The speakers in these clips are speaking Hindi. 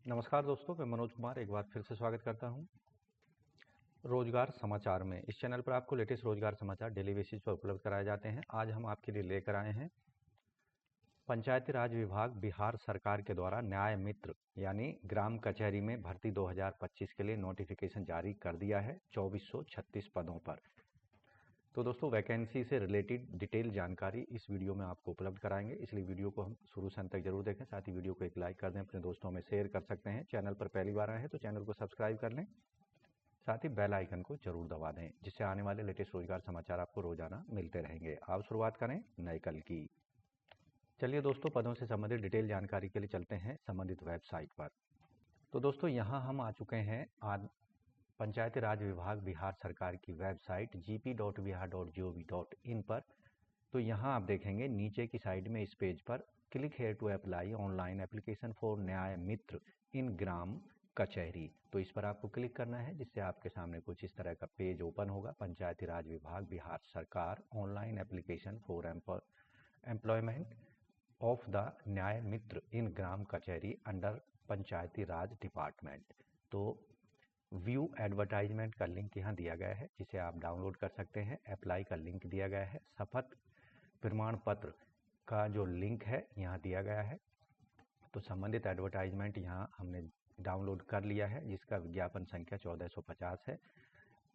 नमस्कार दोस्तों, मैं मनोज कुमार एक बार फिर से स्वागत करता हूं रोजगार समाचार में। इस चैनल पर आपको लेटेस्ट रोजगार समाचार डेली बेसिस पर उपलब्ध कराए जाते हैं। आज हम आपके लिए लेकर आए हैं पंचायती राज विभाग बिहार सरकार के द्वारा न्याय मित्र यानी ग्राम कचहरी में भर्ती 2025 के लिए नोटिफिकेशन जारी कर दिया है 2436 पदों पर। तो दोस्तों, वैकेंसी से रिलेटेड डिटेल जानकारी इस वीडियो में आपको उपलब्ध कराएंगे, इसलिए वीडियो को हम शुरू से अंत तक जरूर देखें। साथ ही वीडियो को एक लाइक कर दें, अपने दोस्तों में शेयर कर सकते हैं। चैनल पर पहली बार आए हैं तो चैनल को सब्सक्राइब कर लें, साथ ही बेल आइकन को जरूर दबा दें, जिससे आने वाले लेटेस्ट रोजगार समाचार आपको रोजाना मिलते रहेंगे। आप शुरुआत करें नए कल की। चलिए दोस्तों, पदों से संबंधित डिटेल जानकारी के लिए चलते हैं संबंधित वेबसाइट पर। तो दोस्तों, यहाँ हम आ चुके हैं आज पंचायती राज विभाग बिहार सरकार की वेबसाइट gp.bihar.gov.in पर। तो यहाँ आप देखेंगे नीचे की साइड में इस पेज पर click here to apply online application for Nyay Mitra इन ग्राम कचहरी। तो इस पर आपको क्लिक करना है, जिससे आपके सामने कुछ इस तरह का पेज ओपन होगा। पंचायती राज विभाग बिहार सरकार online application for employment of the न्याय मित्र इन ग्राम कचहरी अंडर पंचायती राज डिपार्टमेंट। तो व्यू एडवर्टाइजमेंट का लिंक यहाँ दिया गया है, जिसे आप डाउनलोड कर सकते हैं। अप्लाई का लिंक दिया गया है। शपथ प्रमाण पत्र का जो लिंक है यहाँ दिया गया है। तो संबंधित एडवर्टाइजमेंट यहाँ हमने डाउनलोड कर लिया है, जिसका विज्ञापन संख्या 1450 है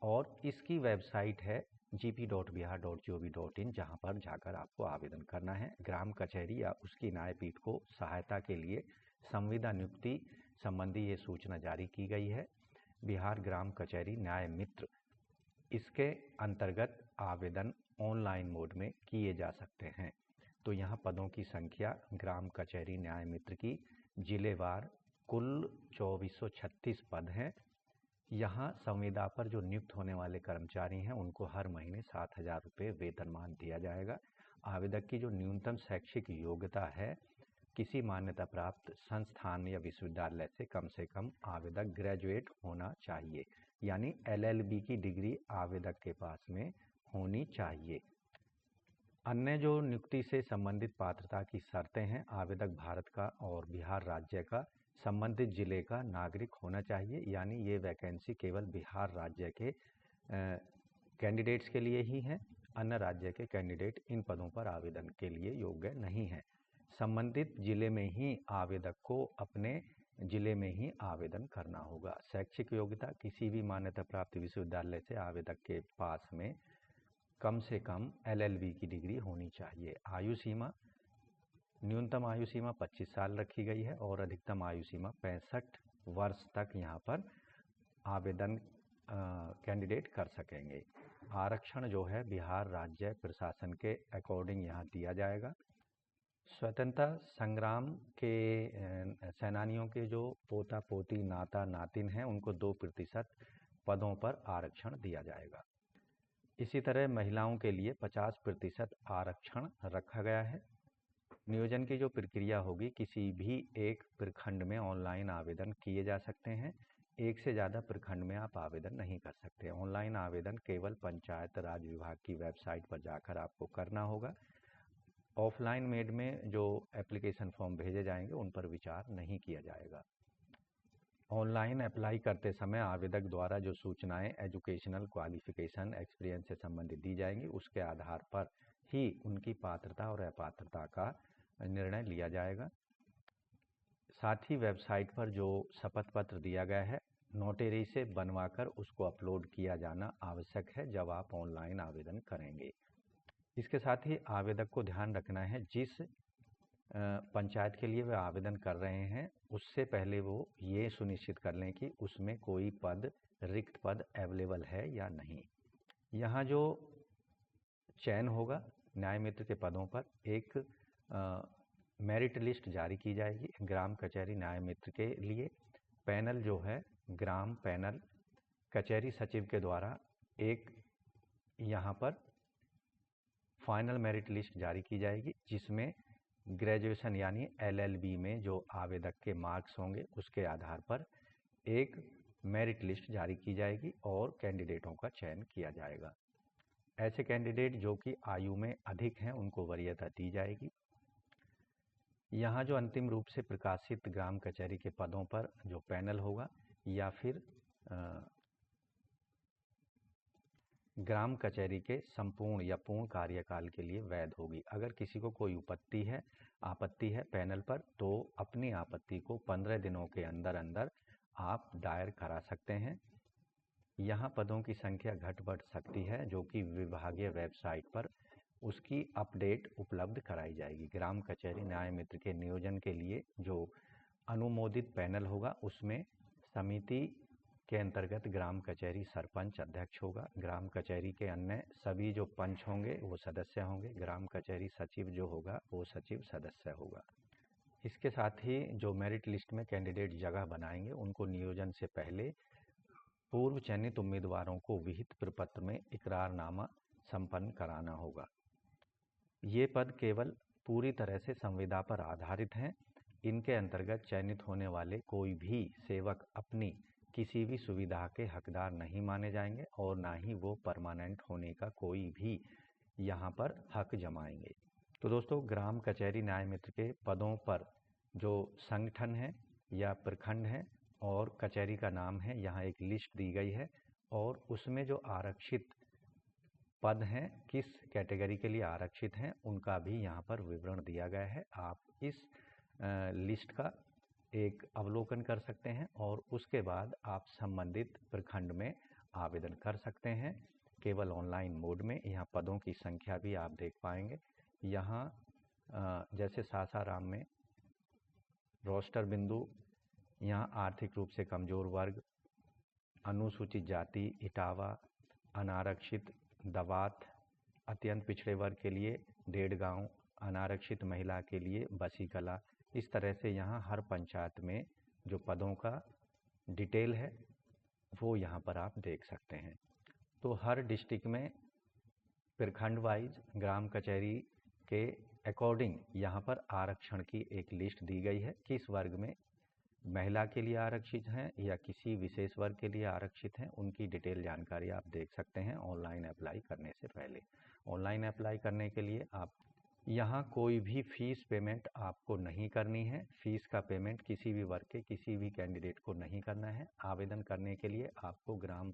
और इसकी वेबसाइट है gp.bihar.gov.in, जहाँ पर जाकर आपको आवेदन करना है। ग्राम कचहरी या उसकी न्यायपीठ को सहायता के लिए संविदा नियुक्ति संबंधी ये सूचना जारी की गई है। बिहार ग्राम कचहरी न्याय मित्र, इसके अंतर्गत आवेदन ऑनलाइन मोड में किए जा सकते हैं। तो यहाँ पदों की संख्या ग्राम कचहरी न्याय मित्र की जिलेवार कुल 2436 पद हैं। यहाँ संविदा पर जो नियुक्त होने वाले कर्मचारी हैं उनको हर महीने 7,000 रुपये वेतनमान दिया जाएगा। आवेदक की जो न्यूनतम शैक्षिक योग्यता है, किसी मान्यता प्राप्त संस्थान या विश्वविद्यालय से कम आवेदक ग्रेजुएट होना चाहिए, यानी LLB की डिग्री आवेदक के पास में होनी चाहिए। अन्य जो नियुक्ति से संबंधित पात्रता की शर्तें हैं, आवेदक भारत का और बिहार राज्य का संबंधित जिले का नागरिक होना चाहिए, यानी ये वैकेंसी केवल बिहार राज्य के कैंडिडेट्स के लिए ही है। अन्य राज्य के कैंडिडेट इन पदों पर आवेदन के लिए योग्य नहीं है। संबंधित जिले में ही आवेदक को अपने जिले में ही आवेदन करना होगा। शैक्षिक योग्यता, किसी भी मान्यता प्राप्त विश्वविद्यालय से आवेदक के पास में कम से कम LLB की डिग्री होनी चाहिए। आयु सीमा, न्यूनतम आयु सीमा 25 साल रखी गई है और अधिकतम आयु सीमा 65 वर्ष तक यहाँ पर आवेदन कैंडिडेट कर सकेंगे। आरक्षण जो है बिहार राज्य प्रशासन के अकॉर्डिंग यहाँ दिया जाएगा। स्वतंत्रता संग्राम के सेनानियों के जो पोता पोती नाता नातिन हैं उनको 2% पदों पर आरक्षण दिया जाएगा। इसी तरह महिलाओं के लिए 50% आरक्षण रखा गया है। नियोजन की जो प्रक्रिया होगी, किसी भी एक प्रखंड में ऑनलाइन आवेदन किए जा सकते हैं। एक से ज़्यादा प्रखंड में आप आवेदन नहीं कर सकते। ऑनलाइन आवेदन केवल पंचायत राज विभाग की वेबसाइट पर जाकर आपको करना होगा। ऑफलाइन मेड में जो एप्लीकेशन फॉर्म भेजे जाएंगे उन पर विचार नहीं किया जाएगा। ऑनलाइन अप्लाई करते समय आवेदक द्वारा जो सूचनाएं एजुकेशनल क्वालिफिकेशन एक्सपीरियंस से संबंधित दी जाएंगी, उसके आधार पर ही उनकी पात्रता और अपात्रता का निर्णय लिया जाएगा। साथ ही वेबसाइट पर जो शपथ पत्र दिया गया है, नोटरी से बनवाकर उसको अपलोड किया जाना आवश्यक है जब आप ऑनलाइन आवेदन करेंगे। इसके साथ ही आवेदक को ध्यान रखना है, जिस पंचायत के लिए वे आवेदन कर रहे हैं उससे पहले वो ये सुनिश्चित कर लें कि उसमें कोई पद रिक्त पद अवेलेबल है या नहीं। यहाँ जो चयन होगा न्याय मित्र के पदों पर, एक मेरिट लिस्ट जारी की जाएगी ग्राम कचहरी न्याय मित्र के लिए। पैनल जो है ग्राम पैनल कचहरी सचिव के द्वारा एक यहाँ पर फाइनल मेरिट लिस्ट जारी की जाएगी, जिसमें ग्रेजुएशन यानी LLB में जो आवेदक के मार्क्स होंगे उसके आधार पर एक मेरिट लिस्ट जारी की जाएगी और कैंडिडेटों का चयन किया जाएगा। ऐसे कैंडिडेट जो कि आयु में अधिक हैं उनको वरीयता दी जाएगी। यहाँ जो अंतिम रूप से प्रकाशित ग्राम कचहरी के पदों पर जो पैनल होगा या फिर ग्राम कचहरी के संपूर्ण या पूर्ण कार्यकाल के लिए वैध होगी। अगर किसी को कोई आपत्ति है पैनल पर, तो अपनी आपत्ति को 15 दिनों के अंदर अंदर आप दायर करा सकते हैं। यहाँ पदों की संख्या घट बढ़ सकती है, जो कि विभागीय वेबसाइट पर उसकी अपडेट उपलब्ध कराई जाएगी। ग्राम कचहरी न्याय मित्र के नियोजन के लिए जो अनुमोदित पैनल होगा, उसमें समिति के अंतर्गत ग्राम कचहरी सरपंच अध्यक्ष होगा। ग्राम कचहरी के अन्य सभी जो पंच होंगे वो सदस्य होंगे। ग्राम कचहरी सचिव जो होगा वो सचिव सदस्य होगा। इसके साथ ही जो मेरिट लिस्ट में कैंडिडेट जगह बनाएंगे, उनको नियोजन से पहले पूर्व चयनित उम्मीदवारों को विहित प्रपत्र में इकरारनामा संपन्न कराना होगा। ये पद केवल पूरी तरह से संविदा पर आधारित हैं। इनके अंतर्गत चयनित होने वाले कोई भी सेवक अपनी किसी भी सुविधा के हकदार नहीं माने जाएंगे और ना ही वो परमानेंट होने का कोई भी यहाँ पर हक जमाएंगे। तो दोस्तों, ग्राम कचहरी न्याय मित्र के पदों पर जो संगठन है या प्रखंड है और कचहरी का नाम है, यहाँ एक लिस्ट दी गई है और उसमें जो आरक्षित पद हैं, किस कैटेगरी के लिए आरक्षित हैं, उनका भी यहाँ पर विवरण दिया गया है। आप इस लिस्ट का एक अवलोकन कर सकते हैं और उसके बाद आप संबंधित प्रखंड में आवेदन कर सकते हैं, केवल ऑनलाइन मोड में। यहाँ पदों की संख्या भी आप देख पाएंगे। यहाँ जैसे सासाराम में रोस्टर बिंदु, यहाँ आर्थिक रूप से कमजोर वर्ग, अनुसूचित जाति इटावा, अनारक्षित दवात, अत्यंत पिछड़े वर्ग के लिए डेढ़ गाँव, अनारक्षित महिला के लिए बसी कला। इस तरह से यहाँ हर पंचायत में जो पदों का डिटेल है वो यहाँ पर आप देख सकते हैं। तो हर डिस्ट्रिक्ट में प्रखंड वाइज ग्राम कचहरी के अकॉर्डिंग यहाँ पर आरक्षण की एक लिस्ट दी गई है। किस वर्ग में महिला के लिए आरक्षित हैं या किसी विशेष वर्ग के लिए आरक्षित हैं, उनकी डिटेल जानकारी आप देख सकते हैं ऑनलाइन अप्लाई करने से पहले। ऑनलाइन अप्लाई करने के लिए आप यहाँ कोई भी फीस पेमेंट आपको नहीं करनी है। फीस का पेमेंट किसी भी वर्ग के किसी भी कैंडिडेट को नहीं करना है। आवेदन करने के लिए आपको ग्राम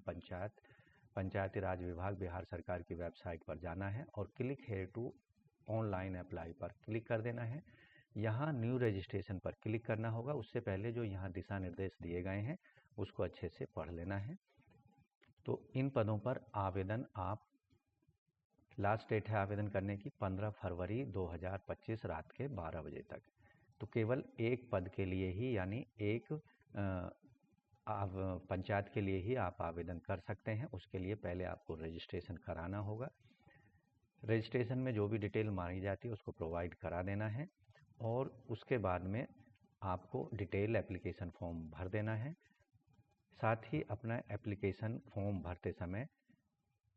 पंचायती राज विभाग बिहार सरकार की वेबसाइट पर जाना है और click here to online apply पर क्लिक कर देना है। यहाँ न्यू रजिस्ट्रेशन पर क्लिक करना होगा। उससे पहले जो यहाँ दिशा निर्देश दिए गए हैं उसको अच्छे से पढ़ लेना है। तो इन पदों पर आवेदन लास्ट डेट है आवेदन करने की 15 फरवरी 2025 रात के 12 बजे तक। तो केवल एक पद के लिए ही, यानी एक पंचायत के लिए ही आप आवेदन कर सकते हैं। उसके लिए पहले आपको रजिस्ट्रेशन कराना होगा। रजिस्ट्रेशन में जो भी डिटेल मांगी जाती है उसको प्रोवाइड करा देना है और उसके बाद में आपको डिटेल एप्लीकेशन फॉर्म भर देना है। साथ ही अपना एप्लीकेशन फॉर्म भरते समय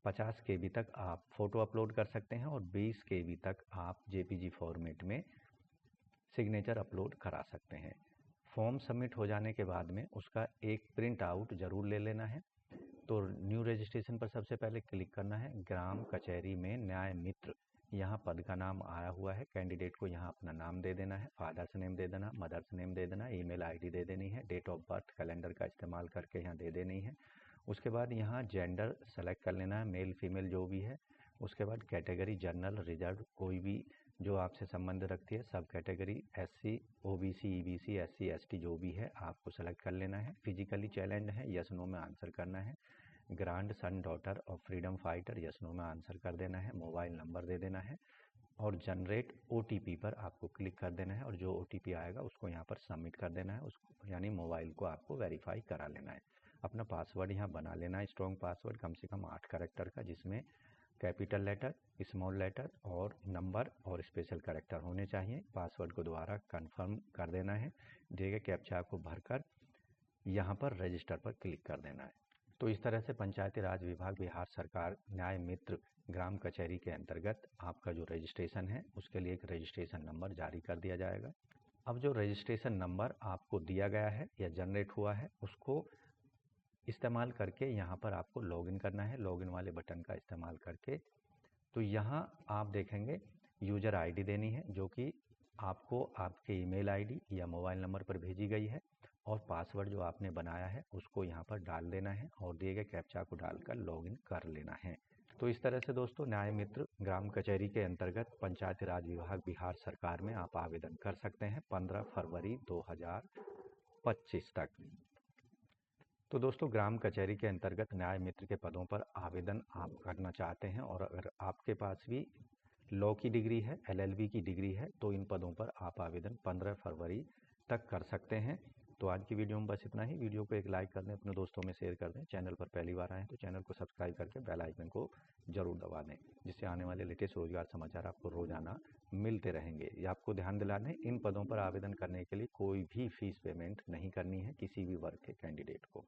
50 KB तक आप फ़ोटो अपलोड कर सकते हैं और 20 KB तक आप JPG फॉर्मेट में सिग्नेचर अपलोड करा सकते हैं। फॉर्म सबमिट हो जाने के बाद में उसका एक प्रिंट आउट ज़रूर ले लेना है। तो न्यू रजिस्ट्रेशन पर सबसे पहले क्लिक करना है। ग्राम कचहरी में न्याय मित्र, यहाँ पद का नाम आया हुआ है। कैंडिडेट को यहाँ अपना नाम दे देना है, फादर्स नेम दे देना, मदर्स नेम दे देना, ईमेल ID दे देनी है, डेट ऑफ बर्थ कैलेंडर का इस्तेमाल करके यहाँ दे देनी है। उसके बाद यहाँ जेंडर सेलेक्ट कर लेना है, मेल फीमेल जो भी है। उसके बाद कैटेगरी जनरल रिजर्व, कोई भी जो आपसे संबंध रखती है, सब category SC OBC EBC SC ST जो भी है आपको सेलेक्ट कर लेना है। फिजिकली चैलेंज है, यस नो में आंसर करना है। Grandson daughter of freedom fighter, yes no में आंसर कर देना है। मोबाइल नंबर दे देना है और जनरेट OTP पर आपको क्लिक कर देना है और जो OTP आएगा उसको यहाँ पर सबमिट कर देना है। उसको यानी मोबाइल को आपको वेरीफाई करा लेना है। अपना पासवर्ड यहाँ बना लेना है, स्ट्रॉन्ग पासवर्ड, कम से कम 8 कैरेक्टर का, जिसमें कैपिटल लेटर, स्मॉल लेटर और नंबर और स्पेशल कैरेक्टर होने चाहिए। पासवर्ड को दोबारा कंफर्म कर देना है। दिए गए कैप्चा को भरकर यहाँ पर रजिस्टर पर क्लिक कर देना है। तो इस तरह से पंचायती राज विभाग बिहार सरकार न्याय मित्र ग्राम कचहरी के अंतर्गत आपका जो रजिस्ट्रेशन है उसके लिए एक रजिस्ट्रेशन नंबर जारी कर दिया जाएगा। अब जो रजिस्ट्रेशन नंबर आपको दिया गया है या जनरेट हुआ है उसको इस्तेमाल करके यहाँ पर आपको लॉगिन करना है। लॉगिन वाले बटन का इस्तेमाल करके तो यहाँ आप देखेंगे यूज़र ID देनी है, जो कि आपको आपके ईमेल आईडी या मोबाइल नंबर पर भेजी गई है और पासवर्ड जो आपने बनाया है उसको यहाँ पर डाल देना है और दिए गए कैप्चा को डालकर लॉगिन कर लेना है। तो इस तरह से दोस्तों न्याय मित्र ग्राम कचहरी के अंतर्गत पंचायती राज विभाग बिहार सरकार में आप आवेदन कर सकते हैं 15 फरवरी 2025 तक। तो दोस्तों ग्राम कचहरी के अंतर्गत न्याय मित्र के पदों पर आवेदन आप करना चाहते हैं और अगर आपके पास भी लॉ की डिग्री है, LLB की डिग्री है, तो इन पदों पर आप आवेदन 15 फरवरी तक कर सकते हैं। तो आज की वीडियो में बस इतना ही। वीडियो को एक लाइक कर दें, अपने दोस्तों में शेयर कर दें। चैनल पर पहली बार आए हैं तो चैनल को सब्सक्राइब करके बेल आइकन को जरूर दबा दें, जिससे आने वाले लेटेस्ट रोजगार समाचार आपको रोजाना मिलते रहेंगे। ये आपको ध्यान दिला दें, इन पदों पर आवेदन करने के लिए कोई भी फीस पेमेंट नहीं करनी है किसी भी वर्ग के कैंडिडेट को।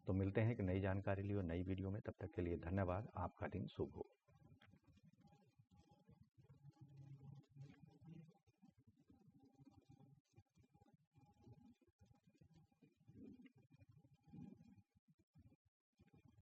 तो मिलते हैं एक नई जानकारी लिए और नई वीडियो में। तब तक के लिए धन्यवाद। आपका दिन शुभ हो।